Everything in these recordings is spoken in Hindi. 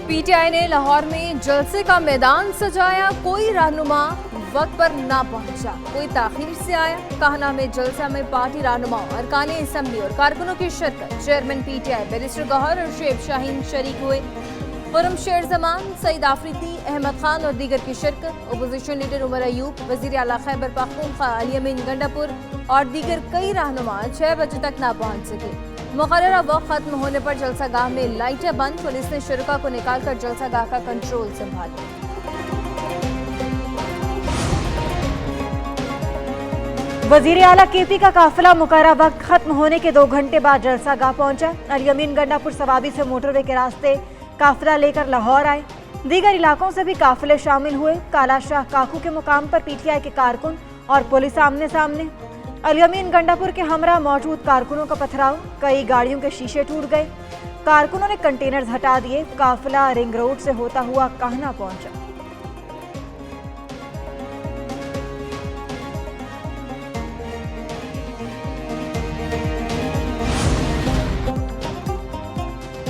पीटीआई ने लाहौर में जलसे का मैदान सजाया, कोई रहनुमा वक्त पर ना पहुंचा, कोई ताखीर से आया। काहना में जलसा में पार्टी रहनुमाओं, अरकान असम्बली और कारकुनों की शिरकत। चेयरमैन पीटीआई बैरिस्टर गौहर और शेब शाहीन शरीक हुए। खुर्रम शेर जमान, सईद आफरीदी, अहमद खान और दीगर की शिरकत। अपोजिशन लीडर उमर अयूब, वजीर आला खैबर पख्तूनख्वा अली अमीन गंडापुर और दीगर कई रहनुमा 6 बजे तक ना पहुंच सके। मुकर्ररा वक्त खत्म होने पर जलसा गाह में लाइटें बंद, पुलिस ने शुरका को निकालकर जलसा गाह का कंट्रोल संभाला। वजीर आला केपी का काफिला मुकर्ररा वक्त खत्म होने के 2 घंटे बाद जलसा गाह पहुंचा। अली अमीन गंडापुर सवाबी से मोटरवे के रास्ते काफिला लेकर लाहौर आए। दीगर इलाकों से भी काफिले शामिल हुए। काला शाह काकू के मुकाम पर पीटीआई के कारकुन और पुलिस आमने सामने। अली अमीन गंडापुर के हमरा मौजूद कारकुनों का पथराव, कई गाड़ियों के शीशे टूट गए। कारकुनों ने कंटेनर्स हटा दिए। काफिला रिंग रोड से होता हुआ काहना पहुंचा।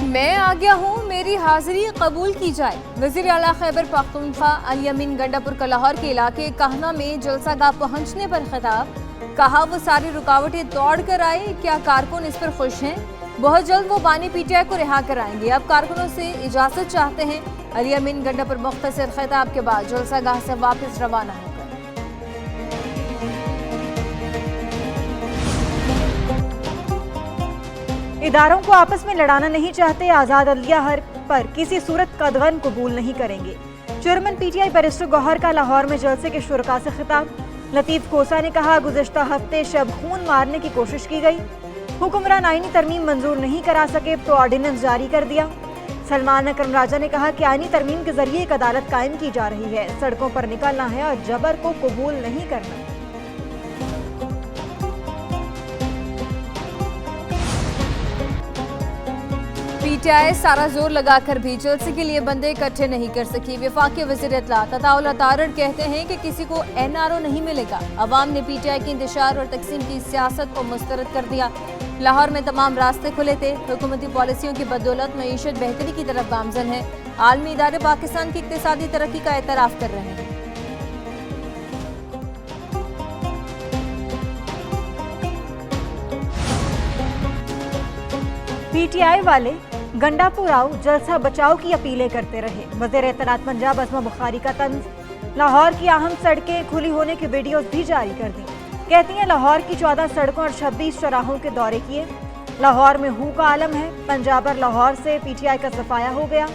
मैं आ गया हूँ, मेरी हाजिरी कबूल की जाए। वजीर आला खैबर पख्तूनख्वा अली अमीन गंडापुर का लाहौर के इलाके काहना में जलसा गाह पहुंचने पर खिताब, कहा वो सारी रुकावटें तोड़ कर आए। क्या कारकुन इस पर खुश हैं? बहुत जल्द वो बानी पीटीआई को रिहा कराएंगे। अब कारकुनों से इजाजत चाहते हैं। अली अमीन गंडापुर मुख्तसर खिताब के बाद जलसा गाह से वापस रवाना हो गए। इदारों को आपस में लड़ाना नहीं चाहते। आजाद अदलिया हर पर किसी सूरत कदगन कबूल नहीं करेंगे। चेयरमैन पीटीआई बैरिस्टर गौहर का लाहौर में जलसे के शुरका से खिताब। लतीफ कोसा ने कहा, गुज़िश्ता हफ्ते शब खून मारने की कोशिश की गई। हुक्मरान आईनी तरमीम मंजूर नहीं करा सके तो ऑर्डिनेंस जारी कर दिया। सलमान अकरम राजा ने कहा कि आईनी तरमीम के जरिए एक अदालत कायम की जा रही है। सड़कों पर निकलना है और जबर को कबूल नहीं करना। पीटीआई सारा जोर लगाकर भी जलसे के लिए बंदे इकट्ठे नहीं कर सकी। वफाकी वज़ीर इत्तलात अताउल्लाह तारड़ कहते हैं कि किसी को एनआरओ नहीं मिलेगा। अवाम ने पीटीआई की इंतशार और तकसीम की सियासत को मुस्तरद कर दिया। लाहौर में तमाम रास्ते खुले थे। हुकूमती पॉलिसियों की बदौलत मईशत बेहतरी की तरफ गामजन है। आलमी इदारे पाकिस्तान की इक्तिसादी तरक्की का एतराफ़ कर रहे हैं। पीटीआई वाले गंडापुर आओ जलसा बचाओ की अपीलें करते रहे। वज़ीर इत्तलात पंजाब अस्मा बुखारी का तंज। लाहौर की अहम सड़कें खुली होने की वीडियोस भी जारी कर दी। कहती हैं लाहौर की 14 सड़कों और 26 चौराहों के दौरे किए। लाहौर में हू का आलम है। पंजाबर लाहौर से पीटीआई का सफाया हो गया।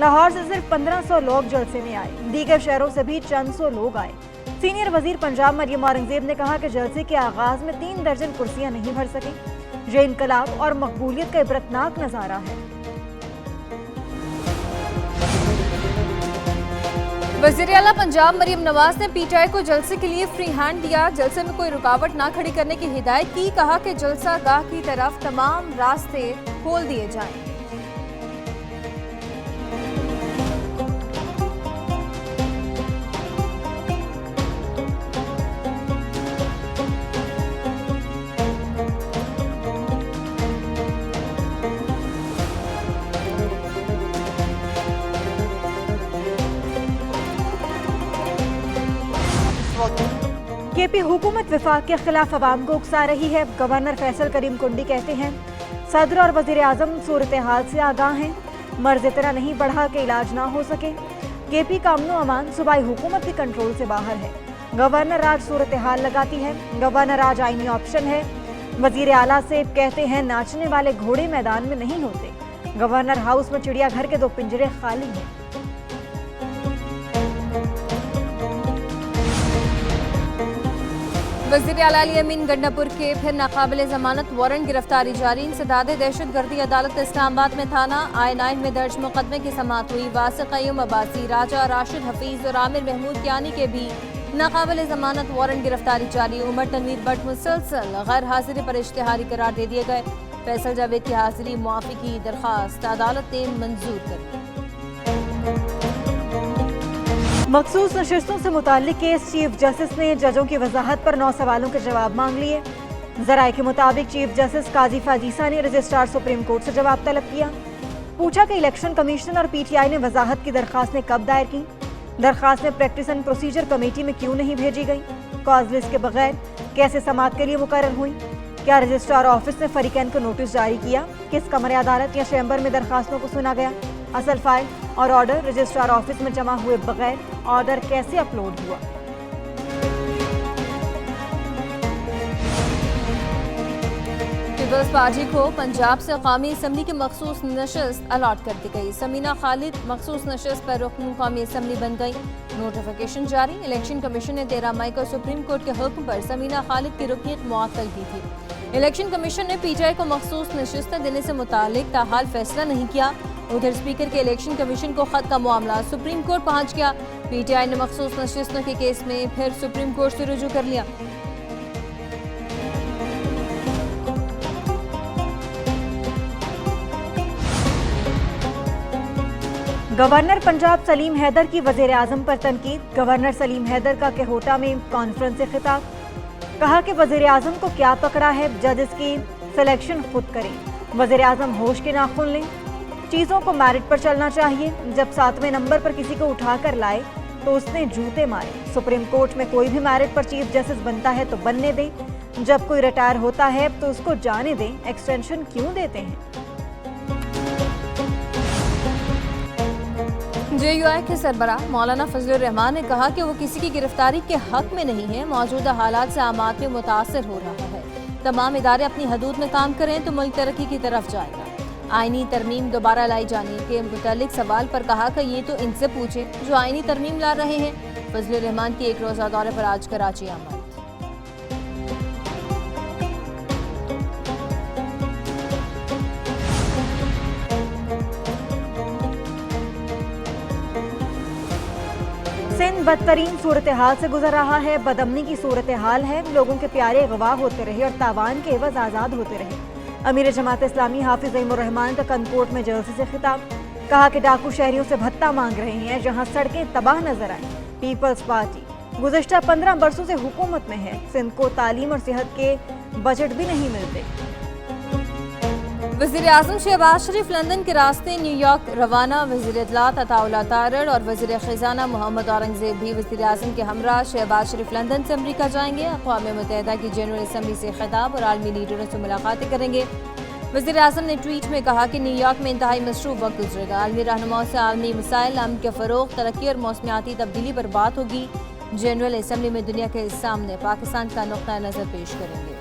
लाहौर से सिर्फ 1500 लोग जलसे में आए। दीगर शहरों से भी चंद सौ लोग आए। सीनियर वजीर पंजाब मरियम औरंगजेब ने कहा कि जलसे के आगाज में 3 दर्जन कुर्सियां नहीं भर सकी। ये इनकलाब और मकबूलियत का इबरतनाक नजारा है। वज़ीर आला पंजाब मरियम नवाज ने पीटीआई को जलसे के लिए फ्री हैंड दिया। जलसे में कोई रुकावट ना खड़ी करने की हिदायत की। कहा कि जलसा गाह की तरफ तमाम रास्ते खोल दिए जाएं। केपी हुकूमत विफाक के खिलाफ अवाम को उकसा रही है। गवर्नर फैसल करीम कुंडी कहते हैं सदर और वजीर आजम सूरत हाल से आगाह हैं। मर्ज इतना नहीं बढ़ा कि इलाज ना हो सके। केपी का अमनो अमान सूबाई हुकूमत के कंट्रोल से बाहर है। गवर्नर राज सूरत हाल लगाती है। गवर्नर राज आईनी ऑप्शन है। वजीर आला से कहते हैं नाचने वाले घोड़े मैदान में नहीं होते। गवर्नर हाउस में चिड़ियाघर के 2 पिंजरे खाली हैं। वज़ीर आला अली अमीन गंडापुर के फिर नाकाबिले जमानत वारंट गिरफ्तारी जारी। इंसदाद दहशतगर्दी अदालत इस्लामाबाद में थाना I9 में दर्ज मुकदमे की समाअत हुई। वासिक क़य्यूम अब्बासी, राजा राशिद हफीज और आमिर महमूद कियानी के भी नाकाबिले जमानत वारंट गिरफ्तारी जारी। उमर तनवीर भट्ट मुसलसल गैर हाजिरी पर इश्तिहारी करार दे दिए गए। फैसल जावेद की हाजिरी मुआफ़ी की दरख्वास्त अदालत ने मंजूर कर दी। मखसूस नशिस्तों से मुताल्लिक केस चीफ जस्टिस ने जजों की वजाहत पर 9 सवालों के जवाब मांग लिए। जराये के मुताबिक चीफ जस्टिस काजी फाजीसा ने रजिस्ट्रार सुप्रीम कोर्ट से जवाब तलब किया। पूछा कि इलेक्शन कमीशन और पीटीआई ने वजाहत की दरखास्तें कब दायर की, दरखास्तें प्रैक्टिस एंड प्रोसीजर कमेटी में क्यों नहीं भेजी गई, कॉज लिस्ट के बगैर कैसे समाअत के लिए मुकर्रर हुई, क्या रजिस्ट्रार ऑफिस ने फरीकैन को नोटिस जारी किया, किस कमरे अदालत या चैम्बर में दरखास्तों को सुना गया, असल फाइल और ऑर्डर रजिस्ट्रार ऑफिस में जमा हुए बगैर ऑर्डर कैसे अपलोड हुआ। पीपल्स पार्टी को पंजाब से कौमी असम्बली की मखसूस नशस्त अलॉट कर दी गई। समीना खालिद मखसूस नशस्त पर रुकन कौमी असम्बली बन गई। नोटिफिकेशन जारी। इलेक्शन कमीशन ने 13 मई को सुप्रीम कोर्ट के हुक्म पर समीना खालिद की रुकनीत मुअत्तल की थी। इलेक्शन कमीशन ने पीटीआई को मखसूस नशस्तें देने से मुतालिक ताहाल फैसला नहीं किया। उधर स्पीकर के इलेक्शन कमीशन को खत का मामला सुप्रीम कोर्ट पहुंच गया। पीटीआई ने मखसूस नशस्तों के केस में फिर सुप्रीम कोर्ट से रुजू कर लिया। गवर्नर पंजाब सलीम हैदर की वजीर आजम पर तनकीद। गवर्नर सलीम हैदर का कोहोटा में कॉन्फ्रेंस से खिताब। कहा कि वजीर आजम को क्या पकड़ा है, जजेस की सिलेक्शन खुद करें। वजीर आजम होश के नाखून लें, चीज़ों को मेरिट पर चलना चाहिए। जब 7वें नंबर पर किसी को उठाकर लाए तो उसने जूते मारे। सुप्रीम कोर्ट में कोई भी मेरिट पर चीफ जस्टिस बनता है तो बनने दें, जब कोई रिटायर होता है तो उसको जाने दें, एक्सटेंशन क्यों देते हैं। जेयूआई के सरबराह मौलाना फजलुर रहमान ने कहा कि वो किसी की गिरफ्तारी के हक में नहीं है। मौजूदा हालात से आम आदमी मुतासर हो रहा है। तमाम इदारे अपनी हदूद में काम करें तो मुल्क तरक्की की तरफ जाएगा। आईनी तरमीम दोबारा लाई जाने के मुतालिक सवाल पर कहा कि ये तो इनसे पूछे जो आईनी तरमीम ला रहे हैं। फजलुर रहमान की एक रोज़ा दौरे पर आज कराची आमद। सिंध बदतरीन सूरत हाल से गुजर रहा है। बदअमनी की सूरत हाल है। लोगों के प्यारे गवाह होते रहे और तावान के एवज आज़ाद होते रहे। अमीर जमात इस्लामी हाफिज ज़ईमुर रहमान का कनकोट में जलसे से खिताब। कहा कि डाकू शहरियों से भत्ता मांग रहे हैं जहां सड़कें तबाह नजर आए। पीपल्स पार्टी गुज़िश्ता 15 बरसों से हुकूमत में है। सिंध को तालीम और सेहत के बजट भी नहीं मिलते। वज़ीर आज़म शहबाज शरीफ लंदन के रास्ते न्यूयॉर्क रवाना। वज़ीर इत्तलात अताउल्लाह तारड़ और वज़ीर ख़ज़ाना मोहम्मद औरंगज़ेब भी वज़ीर आज़म के हमरा शहबाज शरीफ लंदन से अमरीका जाएंगे। अक़वाम मुत्तहिदा की जनरल असम्बली से खिताब और आलमी लीडरों से मुलाकातें करेंगे। वज़ीर आज़म ने ट्वीट में कहा कि न्यूयॉर्क में इंतहाई मसरूफ़ वक्त गुजरेगा। आलमी रहनुमाओं से आलमी मसाइल, अमन के फ़रोग़, तरक्की और मौसमियाती तब्दीली पर बात होगी। जनरल असम्बली में दुनिया के सामने पाकिस्तान का नुक़्ता नज़र पेश करेंगे।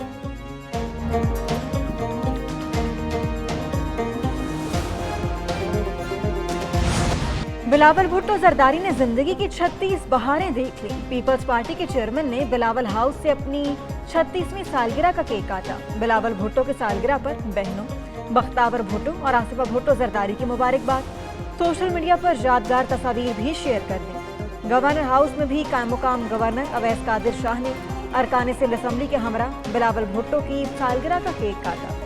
बिलावल भुट्टो जरदारी ने जिंदगी की 36 बहारें देख ली। पीपल्स पार्टी के चेयरमैन ने बिलावल हाउस से अपनी 36वीं सालगिरह का केक काटा। बिलावल भुट्टो की सालगिरह पर बहनों बख्तावर भुट्टो और आसिफा भुट्टो जरदारी की मुबारकबाद। सोशल मीडिया पर यादगार तस्वीर भी शेयर कर दी। गवर्नर हाउस में भी कायम गवर्नर अवैस कादिर शाह ने अरकान सिंध असम्बली के हमरा बिलावल भुट्टो की सालगिरह का केक काटा।